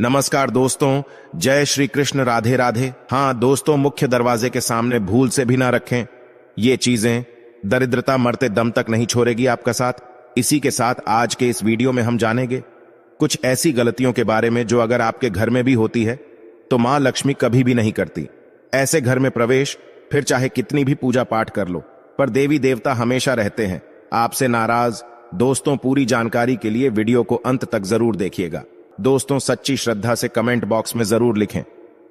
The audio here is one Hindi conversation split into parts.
नमस्कार दोस्तों, जय श्री कृष्ण, राधे राधे। हाँ दोस्तों, मुख्य दरवाजे के सामने भूल से भी ना रखें। ये चीजें दरिद्रता मरते दम तक नहीं छोड़ेगी आपका साथ। इसी के साथ आज के इस वीडियो में हम जानेंगे कुछ ऐसी गलतियों के बारे में जो अगर आपके घर में भी होती है तो मां लक्ष्मी कभी भी नहीं करती। ऐसे घर में प्रवेश, फिर चाहे कितनी भी पूजा पाठ कर लो, पर देवी देवता हमेशा रहते हैं आपसे नाराज। दोस्तों, पूरी जानकारी के लिए वीडियो को अंत तक जरूर देखिएगा। दोस्तों, सच्ची श्रद्धा से कमेंट बॉक्स में जरूर लिखें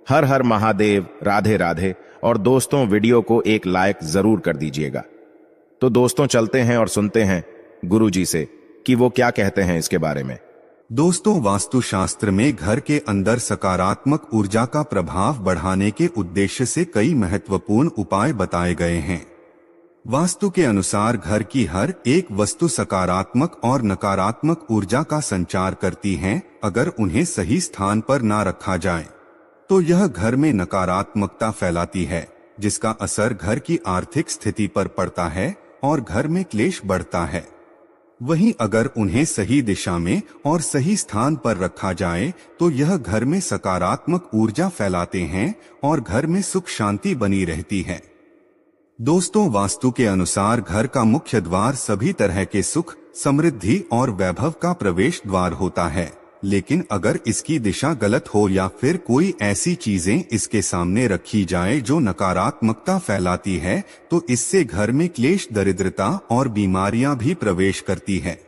हर हर महादेव, राधे राधे। और दोस्तों, वीडियो को एक लाइक जरूर कर दीजिएगा। तो दोस्तों, चलते हैं और सुनते हैं गुरुजी से कि वो क्या कहते हैं इसके बारे में। दोस्तों, वास्तुशास्त्र में घर के अंदर सकारात्मक ऊर्जा का प्रभाव बढ़ाने के उद्देश्य से कई महत्वपूर्ण उपाय बताए गए हैं। वास्तु के अनुसार घर की हर एक वस्तु सकारात्मक और नकारात्मक ऊर्जा का संचार करती है। अगर उन्हें सही स्थान पर ना रखा जाए तो यह घर में नकारात्मकता फैलाती है, जिसका असर घर की आर्थिक स्थिति पर पड़ता है और घर में क्लेश बढ़ता है। वहीं अगर उन्हें सही दिशा में और सही स्थान पर रखा जाए तो यह घर में सकारात्मक ऊर्जा फैलाते हैं और घर में सुख शांति बनी रहती है। दोस्तों, वास्तु के अनुसार घर का मुख्य द्वार सभी तरह के सुख, समृद्धि और वैभव का प्रवेश द्वार होता है। लेकिन अगर इसकी दिशा गलत हो या फिर कोई ऐसी चीजें इसके सामने रखी जाए जो नकारात्मकता फैलाती है तो इससे घर में क्लेश, दरिद्रता और बीमारियां भी प्रवेश करती है।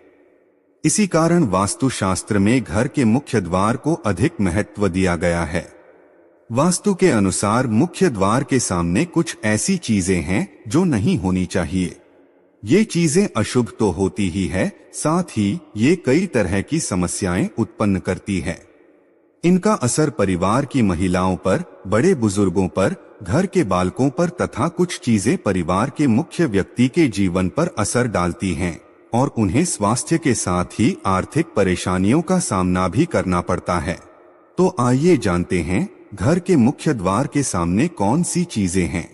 इसी कारण वास्तुशास्त्र में घर के मुख्य द्वार को अधिक महत्व दिया गया है। वास्तु के अनुसार मुख्य द्वार के सामने कुछ ऐसी चीजें हैं जो नहीं होनी चाहिए। ये चीजें अशुभ तो होती ही है, साथ ही ये कई तरह की समस्याएं उत्पन्न करती है। इनका असर परिवार की महिलाओं पर, बड़े बुजुर्गों पर, घर के बालकों पर तथा कुछ चीजें परिवार के मुख्य व्यक्ति के जीवन पर असर डालती हैं और उन्हें स्वास्थ्य के साथ ही आर्थिक परेशानियों का सामना भी करना पड़ता है। तो आइए जानते हैं घर के मुख्य द्वार के सामने कौन सी चीजें हैं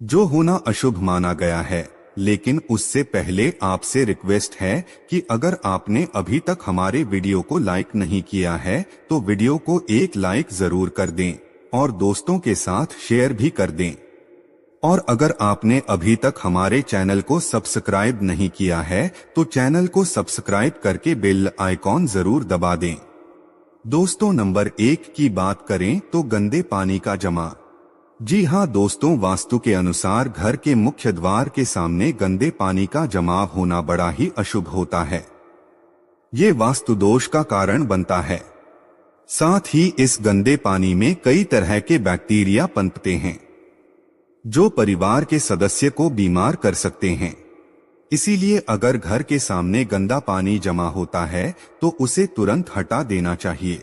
जो होना अशुभ माना गया है। लेकिन उससे पहले आपसे रिक्वेस्ट है कि अगर आपने अभी तक हमारे वीडियो को लाइक नहीं किया है तो वीडियो को एक लाइक जरूर कर दें और दोस्तों के साथ शेयर भी कर दें। और अगर आपने अभी तक हमारे चैनल को सब्सक्राइब नहीं किया है तो चैनल को सब्सक्राइब करके बेल आइकॉन जरूर दबा दें। दोस्तों, नंबर 1 की बात करें तो गंदे पानी का जमा। जी हाँ दोस्तों, वास्तु के अनुसार घर के मुख्य द्वार के सामने गंदे पानी का जमाव होना बड़ा ही अशुभ होता है। ये वास्तु दोष का कारण बनता है। साथ ही इस गंदे पानी में कई तरह के बैक्टीरिया पनपते हैं जो परिवार के सदस्य को बीमार कर सकते हैं। इसीलिए अगर घर के सामने गंदा पानी जमा होता है तो उसे तुरंत हटा देना चाहिए।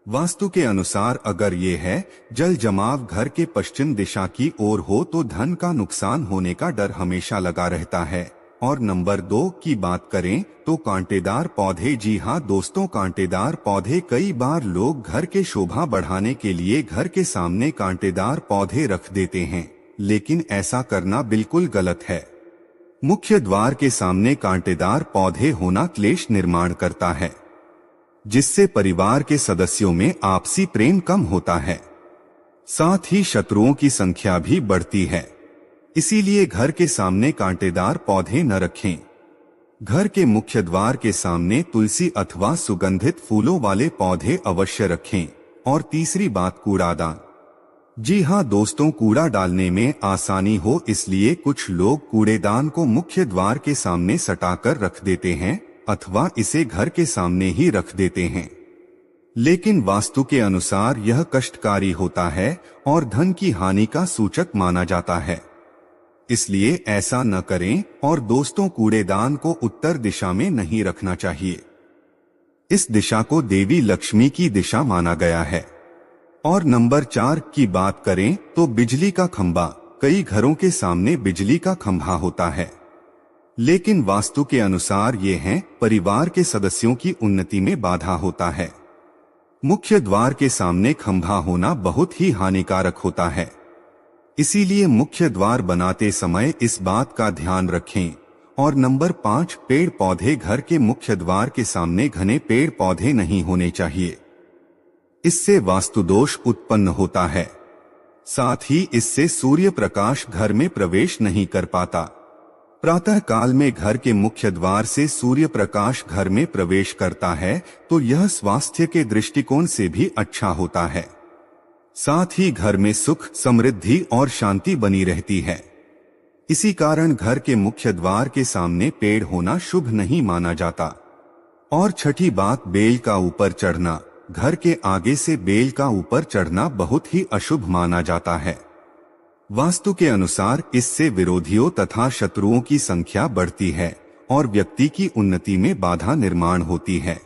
वास्तु के अनुसार अगर ये है जल जमाव घर के पश्चिम दिशा की ओर हो तो धन का नुकसान होने का डर हमेशा लगा रहता है। और नंबर 2 की बात करें तो कांटेदार पौधे। जी हाँ दोस्तों, कांटेदार पौधे कई बार लोग घर के शोभा बढ़ाने के लिए घर के सामने कांटेदार पौधे रख देते हैं, लेकिन ऐसा करना बिल्कुल गलत है। मुख्य द्वार के सामने कांटेदार पौधे होना क्लेश निर्माण करता है, जिससे परिवार के सदस्यों में आपसी प्रेम कम होता है। साथ ही शत्रुओं की संख्या भी बढ़ती है। इसीलिए घर के सामने कांटेदार पौधे न रखें। घर के मुख्य द्वार के सामने तुलसी अथवा सुगंधित फूलों वाले पौधे अवश्य रखें। और तीसरी बात, कूड़ादान। जी हाँ दोस्तों, कूड़ा डालने में आसानी हो इसलिए कुछ लोग कूड़ेदान को मुख्य द्वार के सामने सटाकर रख देते हैं अथवा इसे घर के सामने ही रख देते हैं। लेकिन वास्तु के अनुसार यह कष्टकारी होता है और धन की हानि का सूचक माना जाता है। इसलिए ऐसा न करें। और दोस्तों, कूड़ेदान को उत्तर दिशा में नहीं रखना चाहिए। इस दिशा को देवी लक्ष्मी की दिशा माना गया है। और नंबर 4 की बात करें तो बिजली का खंभा। कई घरों के सामने बिजली का खंभा होता है, लेकिन वास्तु के अनुसार ये है परिवार के सदस्यों की उन्नति में बाधा होता है। मुख्य द्वार के सामने खंभा होना बहुत ही हानिकारक होता है। इसीलिए मुख्य द्वार बनाते समय इस बात का ध्यान रखें। और नंबर 5, पेड़ पौधे। घर के मुख्य द्वार के सामने घने पेड़ पौधे नहीं होने चाहिए। इससे वास्तु दोष उत्पन्न होता है। साथ ही इससे सूर्य प्रकाश घर में प्रवेश नहीं कर पाता। प्रातः काल में घर के मुख्य द्वार से सूर्य प्रकाश घर में प्रवेश करता है तो यह स्वास्थ्य के दृष्टिकोण से भी अच्छा होता है। साथ ही घर में सुख, समृद्धि और शांति बनी रहती है। इसी कारण घर के मुख्य द्वार के सामने पेड़ होना शुभ नहीं माना जाता। और छठी बात, बेल का ऊपर चढ़ना। घर के आगे से बेल का ऊपर चढ़ना बहुत ही अशुभ माना जाता है। वास्तु के अनुसार इससे विरोधियों तथा शत्रुओं की संख्या बढ़ती है और व्यक्ति की उन्नति में बाधा निर्माण होती है।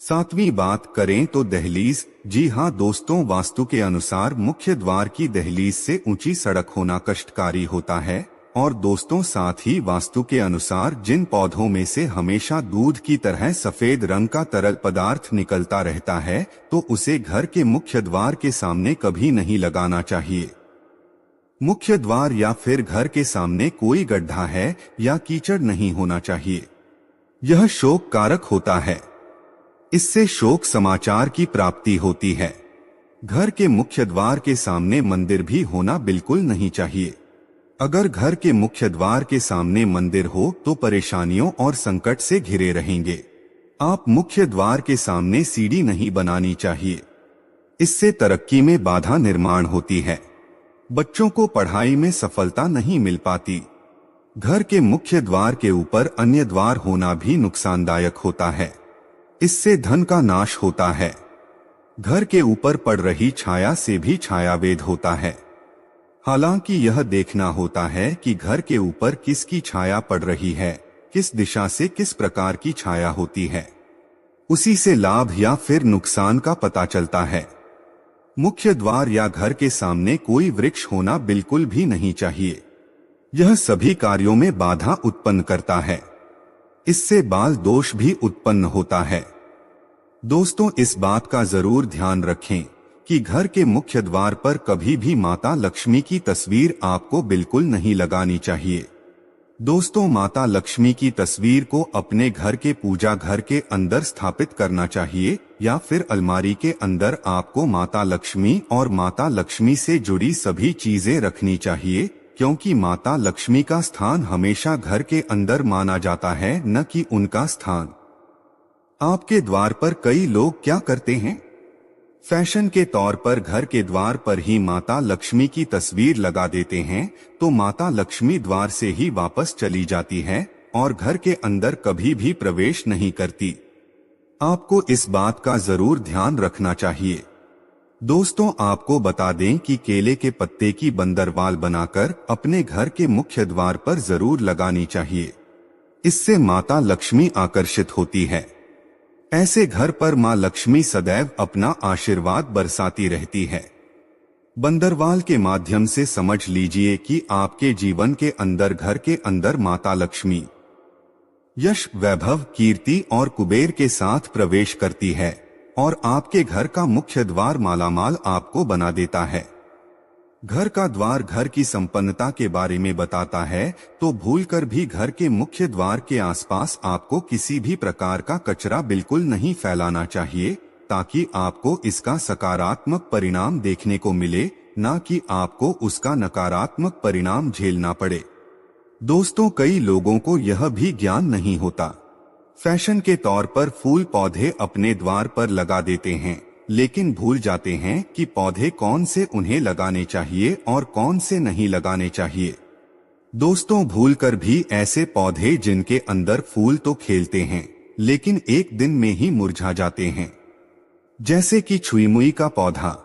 सातवीं बात करें तो दहलीज। जी हाँ दोस्तों, वास्तु के अनुसार मुख्य द्वार की दहलीज से ऊंची सड़क होना कष्टकारी होता है। और दोस्तों, साथ ही वास्तु के अनुसार जिन पौधों में से हमेशा दूध की तरह सफेद रंग का तरल पदार्थ निकलता रहता है तो उसे घर के मुख्य द्वार के सामने कभी नहीं लगाना चाहिए। मुख्य द्वार या फिर घर के सामने कोई गड्ढा है या कीचड़ नहीं होना चाहिए। यह शोक कारक होता है। इससे शोक समाचार की प्राप्ति होती है। घर के मुख्य द्वार के सामने मंदिर भी होना बिल्कुल नहीं चाहिए। अगर घर के मुख्य द्वार के सामने मंदिर हो तो परेशानियों और संकट से घिरे रहेंगे। आप मुख्य द्वार के सामने सीढ़ी नहीं बनानी चाहिए। इससे तरक्की में बाधा निर्माण होती है। बच्चों को पढ़ाई में सफलता नहीं मिल पाती। घर के मुख्य द्वार के ऊपर अन्य द्वार होना भी नुकसानदायक होता है। इससे धन का नाश होता है। घर के ऊपर पड़ रही छाया से भी छायावेद होता है। हालांकि यह देखना होता है कि घर के ऊपर किसकी छाया पड़ रही है, किस दिशा से किस प्रकार की छाया होती है, उसी से लाभ या फिर नुकसान का पता चलता है। मुख्य द्वार या घर के सामने कोई वृक्ष होना बिल्कुल भी नहीं चाहिए। यह सभी कार्यों में बाधा उत्पन्न करता है। इससे बाल दोष भी उत्पन्न होता है। दोस्तों, इस बात का जरूर ध्यान रखें कि घर के मुख्य द्वार पर कभी भी माता लक्ष्मी की तस्वीर आपको बिल्कुल नहीं लगानी चाहिए। दोस्तों, माता लक्ष्मी की तस्वीर को अपने घर के पूजा घर के अंदर स्थापित करना चाहिए या फिर अलमारी के अंदर आपको माता लक्ष्मी और माता लक्ष्मी से जुड़ी सभी चीजें रखनी चाहिए, क्योंकि माता लक्ष्मी का स्थान हमेशा घर के अंदर माना जाता है, न कि उनका स्थान। आपके द्वार पर कई लोग क्या करते हैं, फैशन के तौर पर घर के द्वार पर ही माता लक्ष्मी की तस्वीर लगा देते हैं तो माता लक्ष्मी द्वार से ही वापस चली जाती है और घर के अंदर कभी भी प्रवेश नहीं करती। आपको इस बात का जरूर ध्यान रखना चाहिए। दोस्तों, आपको बता दें कि केले के पत्ते की बंदरवाल बनाकर अपने घर के मुख्य द्वार पर जरूर लगानी चाहिए। इससे माता लक्ष्मी आकर्षित होती है। ऐसे घर पर मां लक्ष्मी सदैव अपना आशीर्वाद बरसाती रहती है। बंदरवाल के माध्यम से समझ लीजिए कि आपके जीवन के अंदर घर के अंदर माता लक्ष्मी यश, वैभव, कीर्ति और कुबेर के साथ प्रवेश करती है और आपके घर का मुख्य द्वार मालामाल आपको बना देता है। घर का द्वार घर की संपन्नता के बारे में बताता है, तो भूलकर भी घर के मुख्य द्वार के आसपास आपको किसी भी प्रकार का कचरा बिल्कुल नहीं फैलाना चाहिए, ताकि आपको इसका सकारात्मक परिणाम देखने को मिले, ना कि आपको उसका नकारात्मक परिणाम झेलना पड़े। दोस्तों, कई लोगों को यह भी ज्ञान नहीं होता। फैशन के तौर पर फूल पौधे अपने द्वार पर लगा देते हैं, लेकिन भूल जाते हैं कि पौधे कौन से उन्हें लगाने चाहिए और कौन से नहीं लगाने चाहिए। दोस्तों, भूलकर भी ऐसे पौधे जिनके अंदर फूल तो खिलते हैं लेकिन एक दिन में ही मुरझा जाते हैं, जैसे कि छुईमुई का पौधा।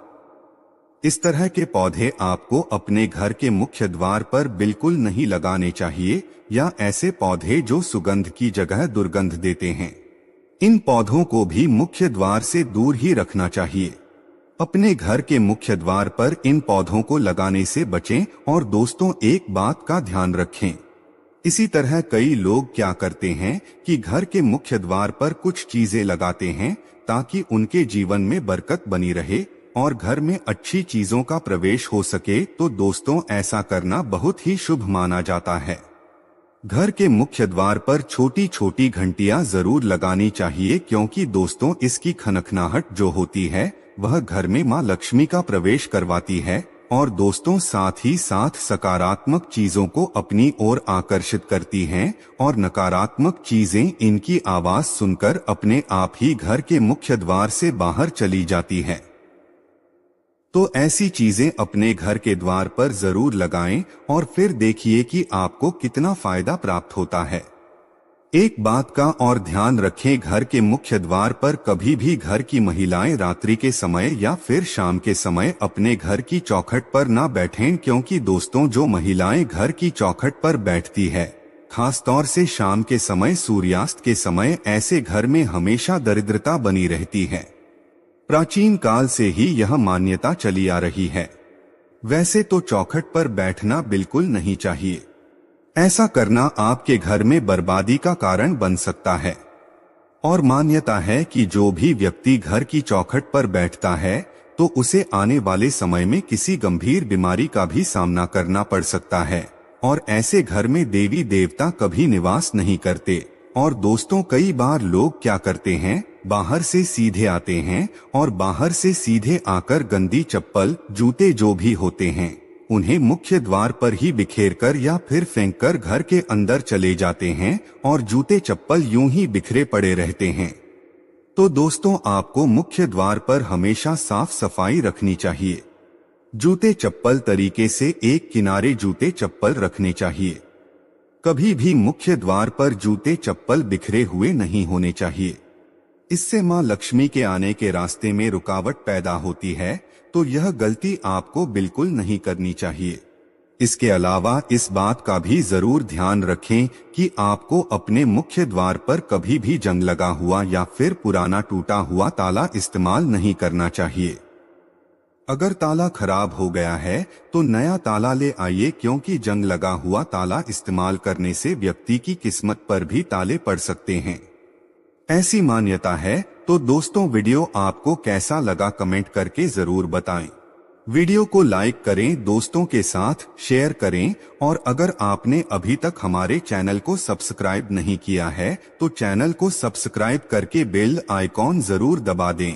इस तरह के पौधे आपको अपने घर के मुख्य द्वार पर बिल्कुल नहीं लगाने चाहिए, या ऐसे पौधे जो सुगंध की जगह दुर्गंध देते हैं। इन पौधों को भी मुख्य द्वार से दूर ही रखना चाहिए। अपने घर के मुख्य द्वार पर इन पौधों को लगाने से बचें। और दोस्तों, एक बात का ध्यान रखें, इसी तरह कई लोग क्या करते हैं कि घर के मुख्य द्वार पर कुछ चीजें लगाते हैं ताकि उनके जीवन में बरकत बनी रहे और घर में अच्छी चीजों का प्रवेश हो सके। तो दोस्तों, ऐसा करना बहुत ही शुभ माना जाता है। घर के मुख्य द्वार पर छोटी छोटी घंटियां जरूर लगानी चाहिए, क्योंकि दोस्तों, इसकी खनखनाहट जो होती है वह घर में मां लक्ष्मी का प्रवेश करवाती है और दोस्तों साथ ही साथ सकारात्मक चीजों को अपनी ओर आकर्षित करती हैं और नकारात्मक चीजें इनकी आवाज सुनकर अपने आप ही घर के मुख्य द्वार से बाहर चली जाती है। तो ऐसी चीजें अपने घर के द्वार पर जरूर लगाएं और फिर देखिए कि आपको कितना फायदा प्राप्त होता है। एक बात का और ध्यान रखें, घर के मुख्य द्वार पर कभी भी घर की महिलाएं रात्रि के समय या फिर शाम के समय अपने घर की चौखट पर ना बैठें, क्योंकि दोस्तों जो महिलाएं घर की चौखट पर बैठती है, खासतौर से शाम के समय, सूर्यास्त के समय, ऐसे घर में हमेशा दरिद्रता बनी रहती है। प्राचीन काल से ही यह मान्यता चली आ रही है। वैसे तो चौखट पर बैठना बिल्कुल नहीं चाहिए। ऐसा करना आपके घर में बर्बादी का कारण बन सकता है। और मान्यता है कि जो भी व्यक्ति घर की चौखट पर बैठता है तो उसे आने वाले समय में किसी गंभीर बीमारी का भी सामना करना पड़ सकता है। और ऐसे घर में देवी देवता कभी निवास नहीं करते। और दोस्तों कई बार लोग क्या करते हैं, बाहर से सीधे आते हैं और बाहर से सीधे आकर गंदी चप्पल, जूते जो भी होते हैं उन्हें मुख्य द्वार पर ही बिखेरकर या फिर फेंककर घर के अंदर चले जाते हैं और जूते चप्पल यूं ही बिखरे पड़े रहते हैं। तो दोस्तों आपको मुख्य द्वार पर हमेशा साफ सफाई रखनी चाहिए। जूते चप्पल तरीके से एक किनारे जूते चप्पल रखने चाहिए। कभी भी मुख्य द्वार पर जूते चप्पल बिखरे हुए नहीं होने चाहिए। इससे मां लक्ष्मी के आने के रास्ते में रुकावट पैदा होती है, तो यह गलती आपको बिल्कुल नहीं करनी चाहिए। इसके अलावा इस बात का भी जरूर ध्यान रखें कि आपको अपने मुख्य द्वार पर कभी भी जंग लगा हुआ या फिर पुराना टूटा हुआ ताला इस्तेमाल नहीं करना चाहिए। अगर ताला खराब हो गया है तो नया ताला ले आइए, क्योंकि जंग लगा हुआ ताला इस्तेमाल करने से व्यक्ति की किस्मत पर भी ताले पड़ सकते हैं। ऐसी मान्यता है। तो दोस्तों वीडियो आपको कैसा लगा कमेंट करके जरूर बताएं। वीडियो को लाइक करें, दोस्तों के साथ शेयर करें और अगर आपने अभी तक हमारे चैनल को सब्सक्राइब नहीं किया है तो चैनल को सब्सक्राइब करके बेल आइकॉन जरूर दबा दें।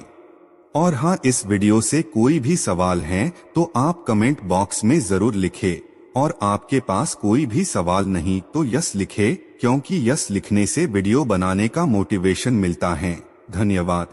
और हाँ, इस वीडियो से कोई भी सवाल है तो आप कमेंट बॉक्स में जरूर लिखें और आपके पास कोई भी सवाल नहीं तो यस लिखें, क्योंकि यस लिखने से वीडियो बनाने का मोटिवेशन मिलता है। धन्यवाद।